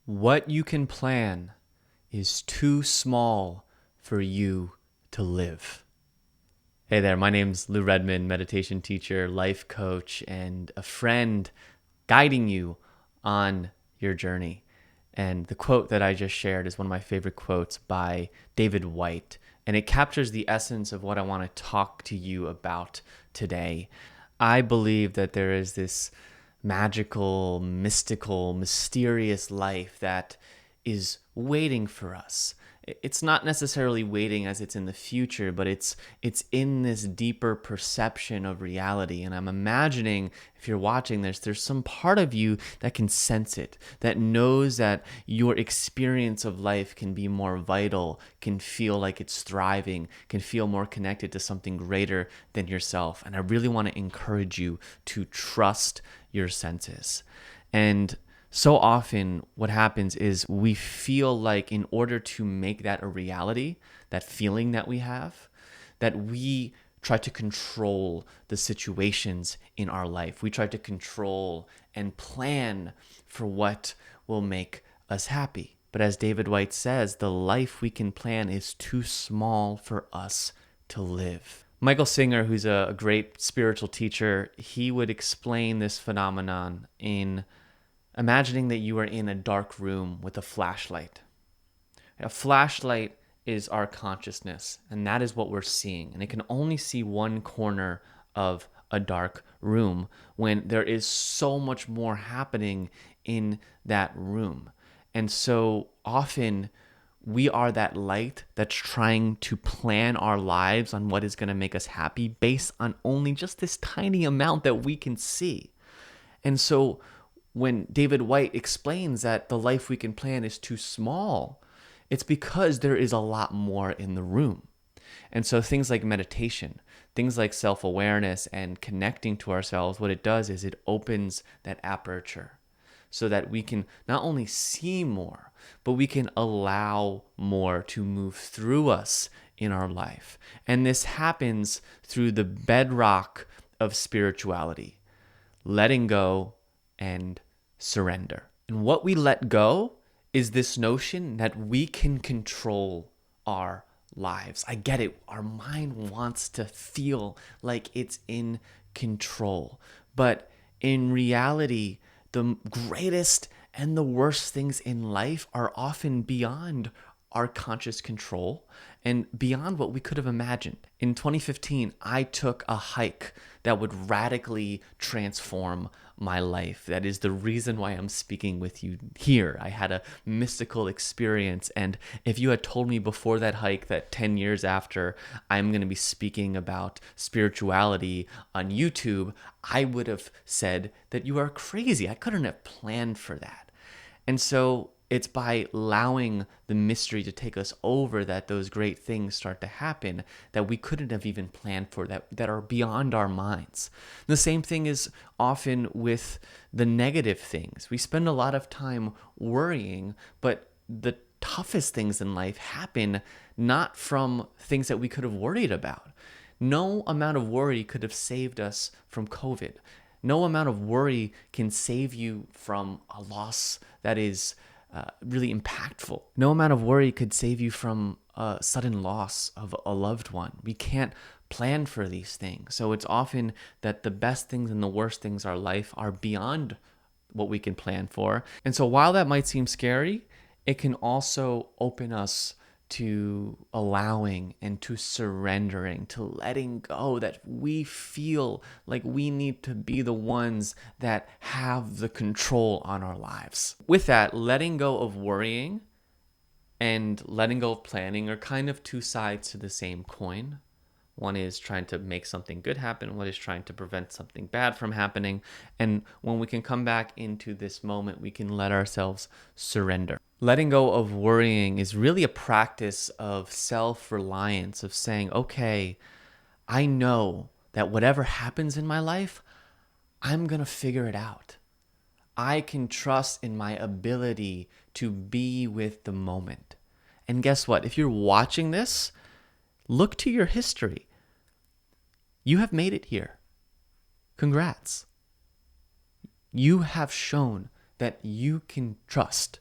What you can plan is too small for you to live. Hey there, my name's Lou Redmond, meditation teacher, life coach, and a friend guiding you on your journey. And the quote that I just shared is one of my favorite quotes by David White, and it captures the essence of what I want to talk to you about today. I believe that there is this magical, mystical, mysterious life that is waiting for us. It's not necessarily waiting as it's in the future, but it's in this deeper perception of reality. And I'm imagining, if you're watching this, there's some part of you that can sense it, that knows that your experience of life can be more vital, can feel like it's thriving, can feel more connected to something greater than yourself. And I really want to encourage you to trust your senses. And so often what happens is we feel like in order to make that a reality, that feeling that we have, that we try to control the situations in our life. We try to control and plan for what will make us happy. But as David White says, the life we can plan is too small for us to live. Michael Singer, who's a great spiritual teacher, he would explain this phenomenon in imagining that you are in a dark room with a flashlight. A flashlight is our consciousness, and that is what we're seeing. And it can only see one corner of a dark room when there is so much more happening in that room. And so often we are that light that's trying to plan our lives on what is going to make us happy based on only just this tiny amount that we can see. And so when David White explains that the life we can plan is too small, it's because there is a lot more in the room. And so things like meditation, things like self-awareness and connecting to ourselves, what it does is it opens that aperture so that we can not only see more, but we can allow more to move through us in our life. And this happens through the bedrock of spirituality, letting go and surrender. And what we let go is this notion that we can control our lives. I get it. Our mind wants to feel like it's in control. But in reality, the greatest and the worst things in life are often beyond our conscious control and beyond what we could have imagined. In 2015, I took a hike that would radically transform my life. That is the reason why I'm speaking with you here. I had a mystical experience, and if you had told me before that hike that 10 years after I'm going to be speaking about spirituality on YouTube, I would have said that you are crazy. I couldn't have planned for that. And so it's by allowing the mystery to take us over that those great things start to happen that we couldn't have even planned for, that are beyond our minds. The same thing is often with the negative things. We spend a lot of time worrying, but the toughest things in life happen not from things that we could have worried about. No amount of worry could have saved us from COVID. No amount of worry can save you from a loss that is really impactful. No amount of worry could save you from a sudden loss of a loved one. We can't plan for these things. So it's often that the best things and the worst things in our life are beyond what we can plan for. And so while that might seem scary, it can also open us to allowing and to surrendering, to letting go, that we feel like we need to be the ones that have the control on our lives. With that, letting go of worrying and letting go of planning are kind of two sides to the same coin. One is trying to make something good happen. One is trying to prevent something bad from happening. And when we can come back into this moment, we can let ourselves surrender. Letting go of worrying is really a practice of self-reliance, of saying, okay, I know that whatever happens in my life, I'm going to figure it out. I can trust in my ability to be with the moment. And guess what? If you're watching this, look to your history. You have made it here. Congrats. You have shown that you can trust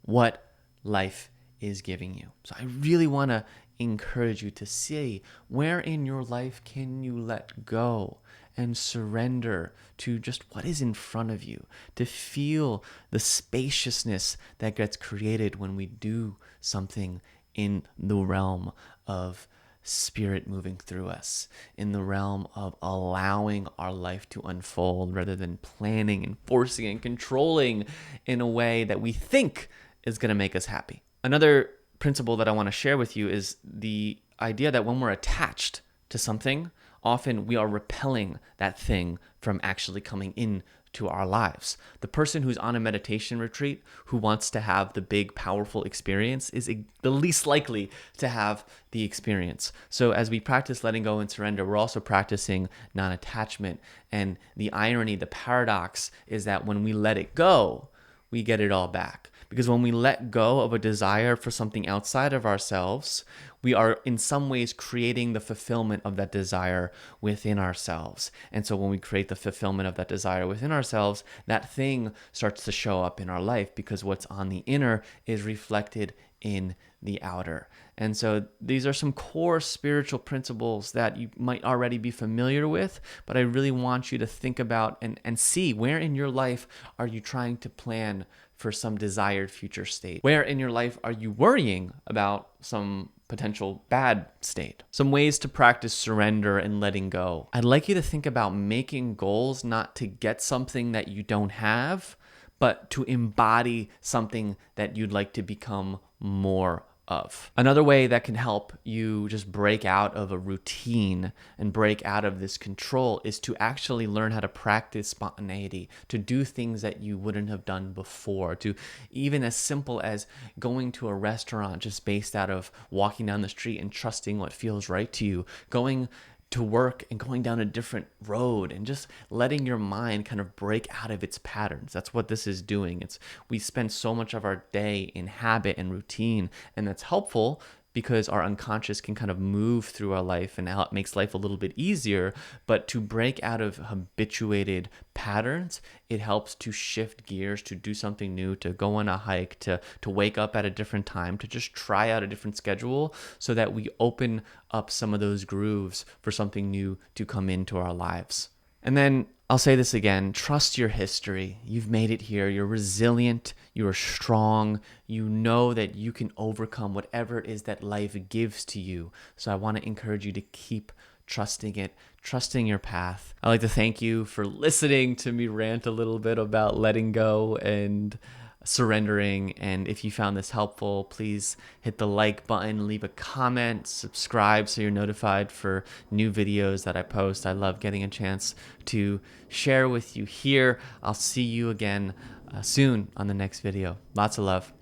what life is giving you. So I really want to encourage you to see where in your life can you let go and surrender to just what is in front of you, to feel the spaciousness that gets created when we do something in the realm of spirit moving through us, in the realm of allowing our life to unfold rather than planning and forcing and controlling in a way that we think is going to make us happy. Another principle that I want to share with you is the idea that when we're attached to something, often we are repelling that thing from actually coming in to our lives. The person who's on a meditation retreat who wants to have the big, powerful experience is the least likely to have the experience. So as we practice letting go and surrender, we're also practicing non-attachment. And the irony, the paradox is that when we let it go, we get it all back. Because when we let go of a desire for something outside of ourselves, we are in some ways creating the fulfillment of that desire within ourselves. And so when we create the fulfillment of that desire within ourselves, that thing starts to show up in our life because what's on the inner is reflected in the outer. And so these are some core spiritual principles that you might already be familiar with, but I really want you to think about and see where in your life are you trying to plan for some desired future state? Where in your life are you worrying about some potential bad state? Some ways to practice surrender and letting go. I'd like you to think about making goals not to get something that you don't have, but to embody something that you'd like to become more of. Another way that can help you just break out of a routine and break out of this control is to actually learn how to practice spontaneity, to do things that you wouldn't have done before, to even as simple as going to a restaurant just based out of walking down the street and trusting what feels right to you, going to work and going down a different road and just letting your mind kind of break out of its patterns. That's what this is doing. We spend so much of our day in habit and routine, and that's helpful because our unconscious can kind of move through our life and how it makes life a little bit easier. But to break out of habituated patterns, it helps to shift gears, to do something new, to go on a hike, to wake up at a different time, to just try out a different schedule so that we open up some of those grooves for something new to come into our lives. And then I'll say this again, trust your history. You've made it here. You're resilient. You are strong. You know that you can overcome whatever it is that life gives to you. So I want to encourage you to keep trusting it, trusting your path. I'd like to thank you for listening to me rant a little bit about letting go and surrendering. And if you found this helpful, please hit the like button, leave a comment, subscribe so you're notified for new videos that I post. I love getting a chance to share with you here. I'll see you again soon on the next video. Lots of love.